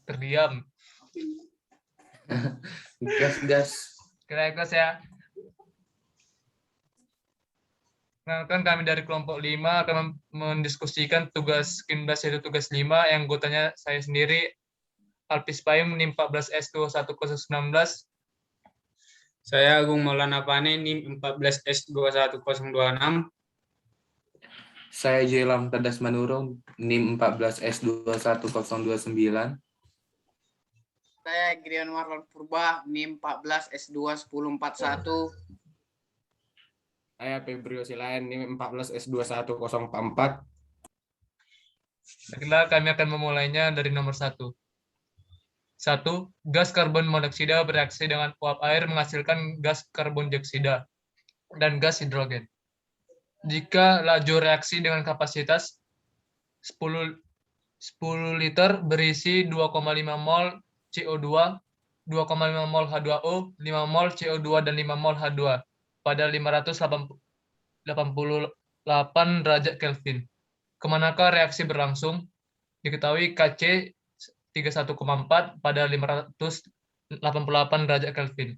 Terdiam. Gas. Kira ikhlas ya. Kan kami dari kelompok 5 akan mendiskusikan tugas Kinbas yaitu tugas 5 yang anggotanya saya sendiri, Alpis Payung, NIM 14S21019. Saya Agung Maulana Pane, NIM 14S21026. Saya Jelam Tadas Manurung, NIM 14S21029. Saya Grian Marlon Purba, NIM 14S21041. Saya Febrio Silayan, NIM 14S21044. Baiklah, kami akan memulainya dari nomor 1. 1. Gas karbon monoksida bereaksi dengan uap air menghasilkan gas karbon dioksida dan gas hidrogen. Jika laju reaksi dengan kapasitas 10 liter berisi 2,5 mol CO2, 2,5 mol H2O, 5 mol CO2, dan 5 mol H2 pada 588 derajat Kelvin. Kemanakah reaksi berlangsung? Diketahui Kc 31,4 pada 588 derajat Kelvin.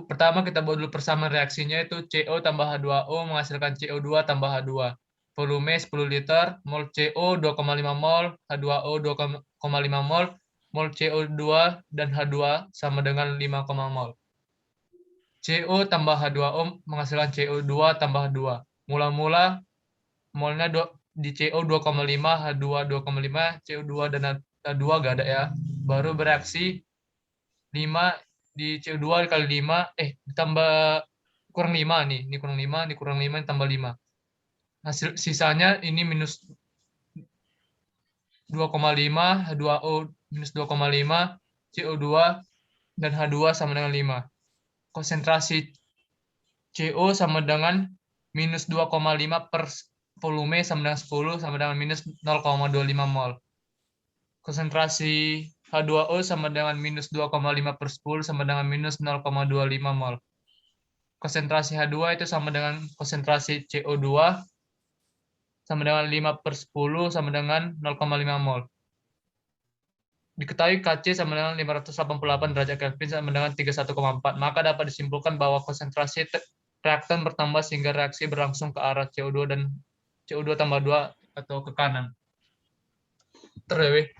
Pertama kita buat dulu persamaan reaksinya, itu CO tambah H2O menghasilkan CO2 tambah H2. Volume 10 liter, mol CO 2,5 mol, H2O 2,5 mol, mol CO2 dan H2 sama dengan 5, mol. CO tambah H2O menghasilkan CO2 tambah H2. Mula-mula molnya di CO 2,5, H2 2,5, CO2 dan H2 gak ada ya. Baru bereaksi 5 di CO2 kali 5, ditambah kurang 5 nih. Ini kurang 5, ini kurang 5, tambah 5. Hasil sisanya ini minus 2,5, H2O minus 2,5, CO2 dan H2 sama dengan 5. Konsentrasi CO sama dengan minus 2,5 per volume sama dengan 10 sama dengan minus 0,25 mol. Konsentrasi H2O sama dengan minus 2,5 per 10 sama dengan minus 0,25 mol. Konsentrasi H2 itu sama dengan konsentrasi CO2 sama dengan 5 per 10 sama dengan 0,5 mol. Diketahui Kc sama dengan 588 derajat Kelvin sama dengan 31,4. Maka dapat disimpulkan bahwa konsentrasi reaktan bertambah sehingga reaksi berlangsung ke arah CO2 dan CO2 tambah 2 atau ke kanan. Terus.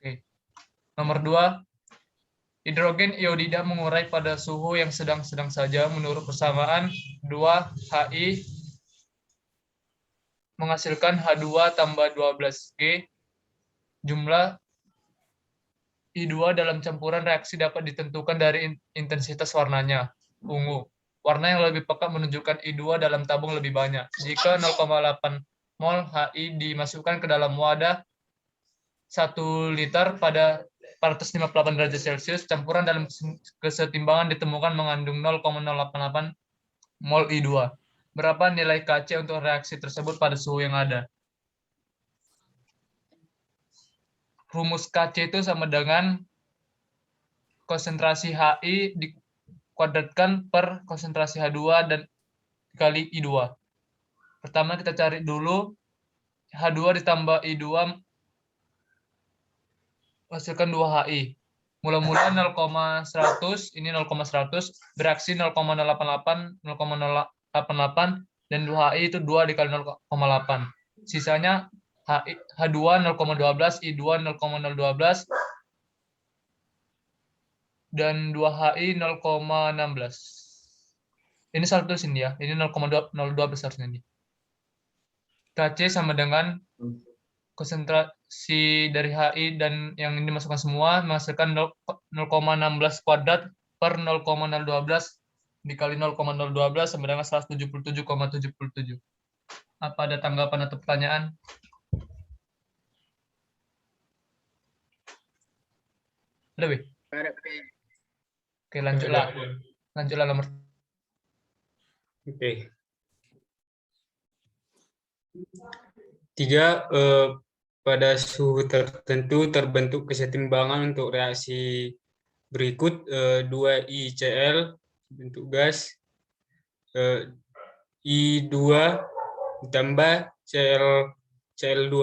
Oke. Nomor 2. Hidrogen iodida mengurai pada suhu yang sedang-sedang saja menurut persamaan 2HI menghasilkan H2 tambah 12G. Jumlah I2 dalam campuran reaksi dapat ditentukan dari intensitas warnanya, ungu. Warna yang lebih pekat menunjukkan I2 dalam tabung lebih banyak. Jika 0,8 mol HI dimasukkan ke dalam wadah 1 liter pada 458 derajat Celcius, campuran dalam kesetimbangan ditemukan mengandung 0,088 mol I2. Berapa nilai Kc untuk reaksi tersebut pada suhu yang ada? Rumus Kc itu sama dengan konsentrasi HI dikuadratkan per konsentrasi H2 dan kali I2. Pertama kita cari dulu H2 ditambah I2 hasilkan 2HI. Mula-mula 0,100, ini 0,100, bereaksi 0,088, 0,088, dan 2HI itu 2 dikali 0,8. Sisanya H2 0,12, I2 0,012, dan 2HI 0,16. Ini salah tulis ini ya, ini 0,02 besarnya ini. Kc sama dengan konsentrasi dari HI dan yang ini dimasukkan semua menghasilkan 0,16 kuadrat per 0,012 dikali 0,012 sama dengan 177,77. Apa ada tanggapan atau pertanyaan? Lebih? Oke, lanjutlah. Lanjutlah nomor. Oke. Tiga, pada suhu tertentu terbentuk kesetimbangan untuk reaksi berikut. 2 ICl bentuk gas, I2 ditambah Cl2.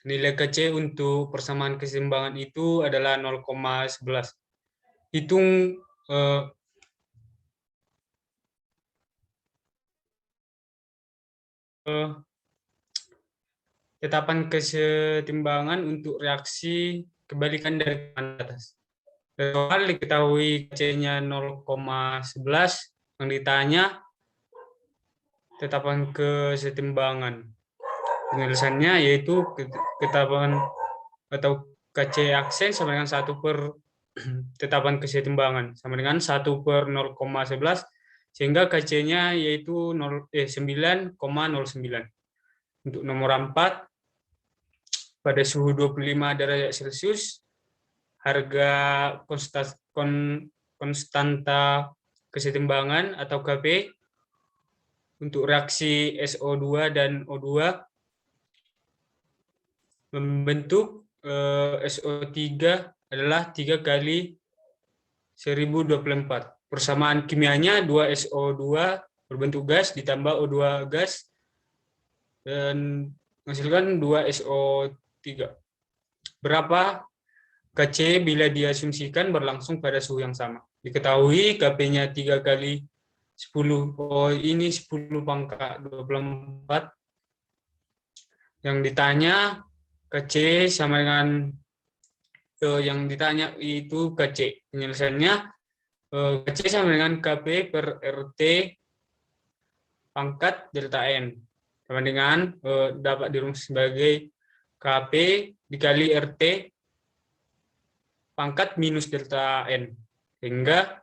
Nilai Kc untuk persamaan kesetimbangan itu adalah 0,11. Hitung tetapan kesetimbangan untuk reaksi kebalikan dari atas. Soal diketahui Kc-nya 0,11, yang ditanya tetapan kesetimbangan. Penyelesaiannya yaitu tetapan atau Kc aksen sama dengan 1 per tetapan kesetimbangan sama dengan 1 per 0,11, sehingga Kc-nya yaitu 9,09. Untuk nomor 4, pada suhu 25 derajat Celcius, harga konstanta kesetimbangan atau Kp untuk reaksi SO2 dan O2 membentuk SO3 adalah 3 kali 1024. Persamaan kimianya 2 SO2 berbentuk gas ditambah O2 gas dan menghasilkan 2 SO3. Berapa Kc bila diasumsikan berlangsung pada suhu yang sama? Diketahui Kp-nya 3 kali 10. Oh, ini 10 pangkat 24. Yang ditanya Kc sama dengan yang ditanya itu Kc. Penyelesaiannya Kc sama dengan Kp per RT pangkat delta N. Sama dengan dapat dirumus sebagai Kp dikali RT pangkat minus delta N. Sehingga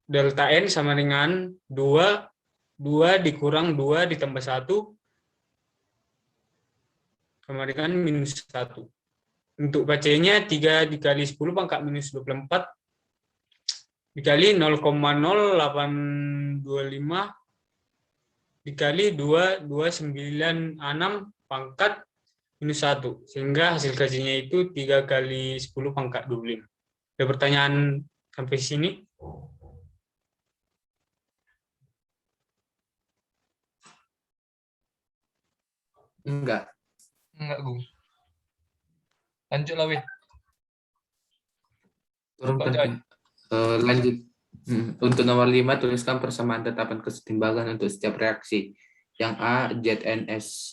delta N sama dengan 2 dikurang 2 ditambah 1 sama dengan minus 1. Untuk Kc-nya 3 dikali 10 pangkat minus 24 dikali 0,0825 dikali 2,296 pangkat minus 1. Sehingga hasil Kc-nya itu 3 kali 10 pangkat 25. Ada pertanyaan sampai sini? Enggak. Enggak, Gung. Lanjut lah, Wih. Turunkan. Coy. Lanjut. Untuk nomor 5, tuliskan persamaan tetapan kesetimbangan untuk setiap reaksi. Yang A,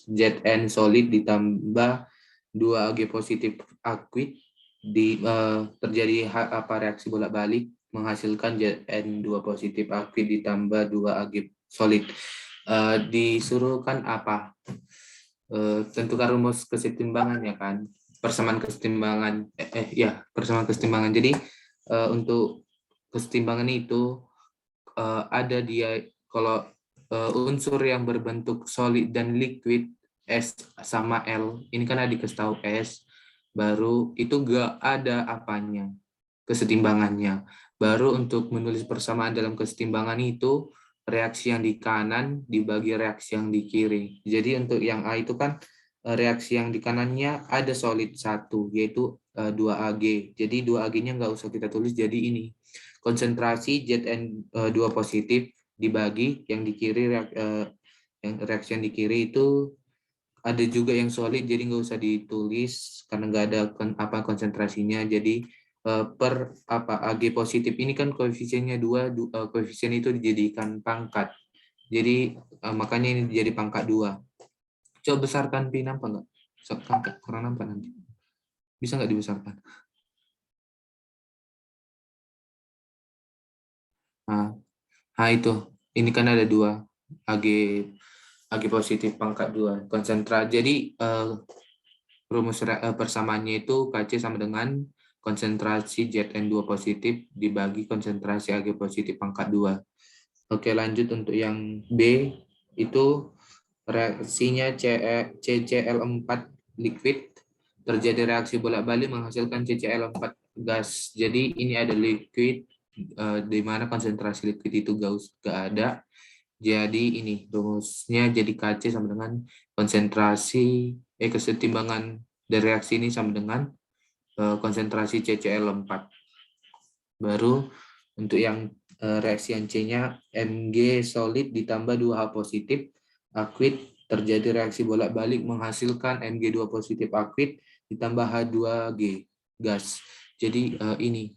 Zn solid ditambah 2 Ag positif aquit terjadi reaksi bolak-balik menghasilkan Zn2 positif aquit ditambah 2 Ag solid. Disuruhkan apa? Tentukan rumus kesetimbangan, ya kan? Persamaan kesetimbangan. Persamaan kesetimbangan. Jadi untuk kesetimbangan itu ada dia kalau unsur yang berbentuk solid dan liquid S sama L, ini kan ada dikasih tahu S, baru itu gak ada apanya kesetimbangannya. Baru untuk menulis persamaan dalam kesetimbangan itu reaksi yang di kanan dibagi reaksi yang di kiri. Jadi untuk yang A itu kan reaksi yang di kanannya ada solid 1 yaitu 2Ag. Jadi 2Ag-nya nggak usah kita tulis, jadi ini konsentrasi Zn2 positif dibagi yang di kiri yang reaksi yang di kiri itu ada juga yang solid, jadi nggak usah ditulis karena nggak ada konsentrasinya. Jadi per Ag positif ini kan koefisiennya 2, koefisien itu dijadikan pangkat. Jadi makanya ini jadi pangkat 2. Coba besarkan Pi, nampak nggak? Kurang nampak nanti. Bisa nggak dibesarkan? Nah itu, ini kan ada 2 Ag positif pangkat 2 konsentrat. Jadi rumus persamaannya itu Kc sama dengan konsentrasi Zn2 positif dibagi konsentrasi Ag positif pangkat 2. Oke, lanjut untuk yang B, itu reaksinya CCl4 liquid, terjadi reaksi bolak-balik menghasilkan CCl4 gas. Jadi ini ada liquid, di mana konsentrasi liquid itu gak ada. Jadi ini rumusnya jadi Kc sama dengan konsentrasi kesetimbangan dari reaksi ini sama dengan konsentrasi CCl4. Baru untuk yang reaksi yang C-nya Mg solid ditambah 2H positif akuit, terjadi reaksi bolak-balik menghasilkan Mg2 positif akuit ditambah H2G gas. Jadi ini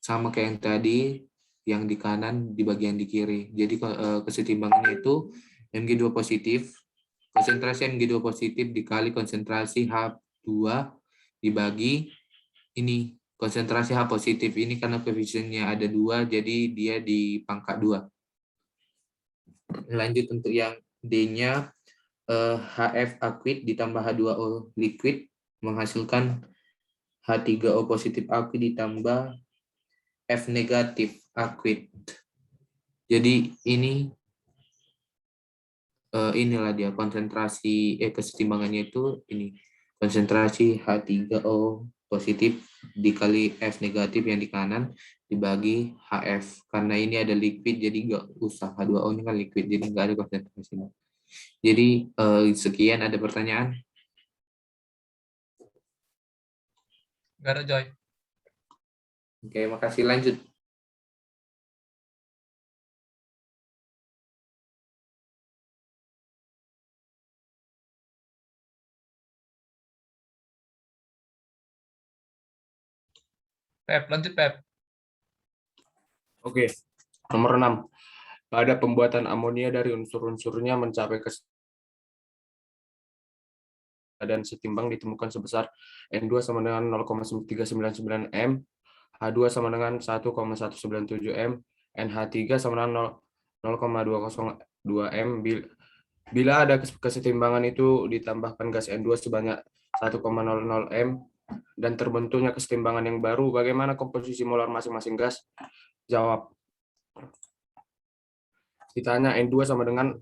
sama kayak yang tadi, yang di kanan di bagian di kiri. Jadi kesetimbangannya itu Mg2 positif, konsentrasi Mg2 positif dikali konsentrasi H2 dibagi ini konsentrasi H positif ini, karena koefisiennya ada 2, jadi dia di pangkat 2. Lanjut untuk yang D-nya, HF akuit ditambah H2O liquid menghasilkan H3O positif akuit ditambah F negatif akuit. Jadi ini inilah dia konsentrasi kesetimbangannya itu ini konsentrasi H3O positif dikali F negatif yang di kanan dibagi HF. Karena ini ada liquid jadi nggak usah, H2O ini kan liquid jadi nggak ada konsentrasinya. Jadi sekian, ada pertanyaan? Nggak ada, Joy. Oke, makasih. Lanjut. Pep, lanjut Pep. Oke. Nomor 6. Pada pembuatan amonia dari unsur-unsurnya mencapai keadaan setimbang ditemukan sebesar N2 sama dengan 0,399 M, H2 sama dengan 1,197 M, NH3 sama dengan 0,202 M. Bila ada kesetimbangan itu ditambahkan gas N2 sebanyak 1,00 M dan terbentuknya kesetimbangan yang baru, bagaimana komposisi molar masing-masing gas? Jawab. Ditanya N2 sama dengan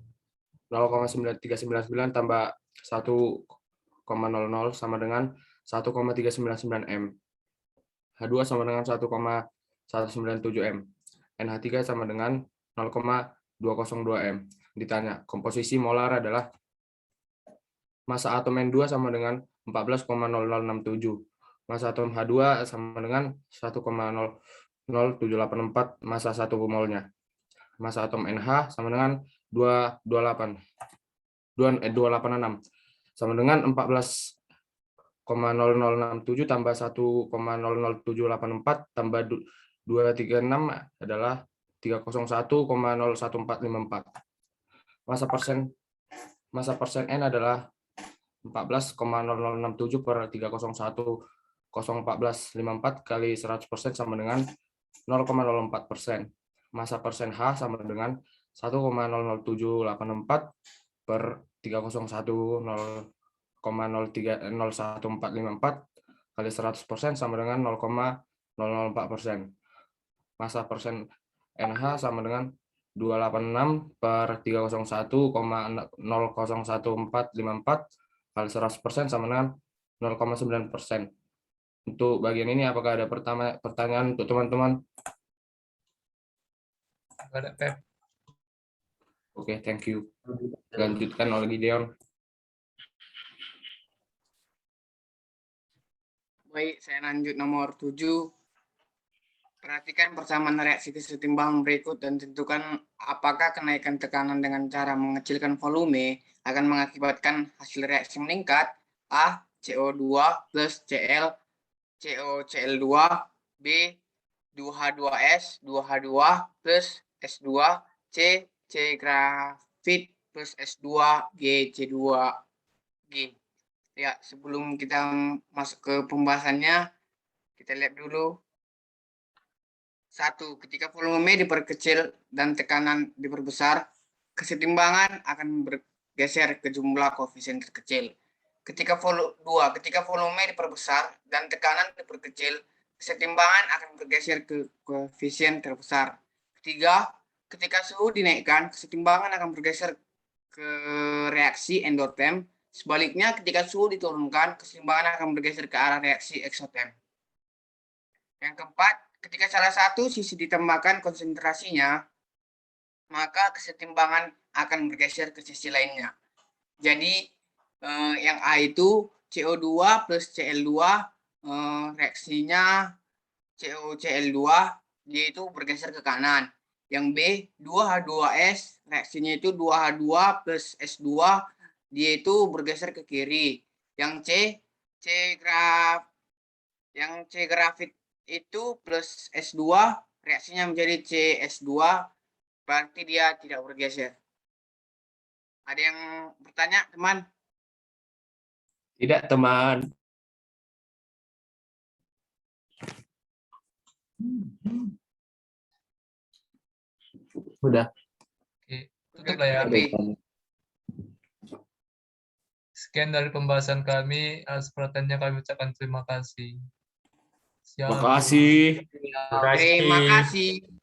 0,9399 tambah 1,00 sama dengan 1,399 M. H2 sama dengan 1,197 M. NH3 sama dengan 0,202 M. Ditanya, komposisi molar adalah massa atom N2 sama dengan 14,0067. Massa atom H2 sama dengan 1,00784 massa 1 molnya. Massa atom NH sama dengan 286 sama dengan 14,0067 tambah 1,00784 tambah 236 adalah 301,01454. Massa persen N adalah 14,0067 per 301,01454 kali 100% sama dengan 0,04%. Massa persen H sama dengan 1,00784 per 301,01454 kali 100% sama dengan 0,004%. Massa persen NH sama dengan 286 per 301,01454 kali 100% sama dengan 0,9%. Untuk bagian ini apakah ada pertanyaan untuk teman-teman? Nggak ada, Pep. Oke, thank you. Lanjutkan oleh Gideon. Baik, saya lanjut nomor 7. Perhatikan persamaan reaksi kesetimbangan berikut dan tentukan apakah kenaikan tekanan dengan cara mengecilkan volume akan mengakibatkan hasil reaksi meningkat. A. CO2 plus Cl, COCl2, B. 2H2S, 2H2 plus S2, C. C grafit plus S2, G C2G. Ya, sebelum kita masuk ke pembahasannya, kita lihat dulu. 1. Ketika volume diperkecil dan tekanan diperbesar, kesetimbangan akan bergeser ke jumlah koefisien terkecil. Ketika volume diperbesar dan tekanan diperkecil, kesetimbangan akan bergeser ke koefisien terbesar. 3. Ketika suhu dinaikkan, kesetimbangan akan bergeser ke reaksi endoterm. Sebaliknya, ketika suhu diturunkan, kesetimbangan akan bergeser ke arah reaksi eksoterm. Yang keempat, ketika salah satu sisi ditambahkan konsentrasinya, maka kesetimbangan akan bergeser ke sisi lainnya. Jadi yang A itu CO2 plus Cl2, reaksinya COCl2, dia itu bergeser ke kanan. Yang B, 2H2S, reaksinya itu 2H2 plus S2, dia itu bergeser ke kiri. Yang C grafit itu plus S2, reaksinya menjadi CS2, berarti dia tidak bergeser. Ada yang bertanya, teman? Tidak, teman. Udah. Oke, tutup lah ya. Oke. Sekian dari pembahasan kami. Atas perhatiannya kami ucapkan terima kasih. Shalom. Makasih. Terima kasih. Terima kasih.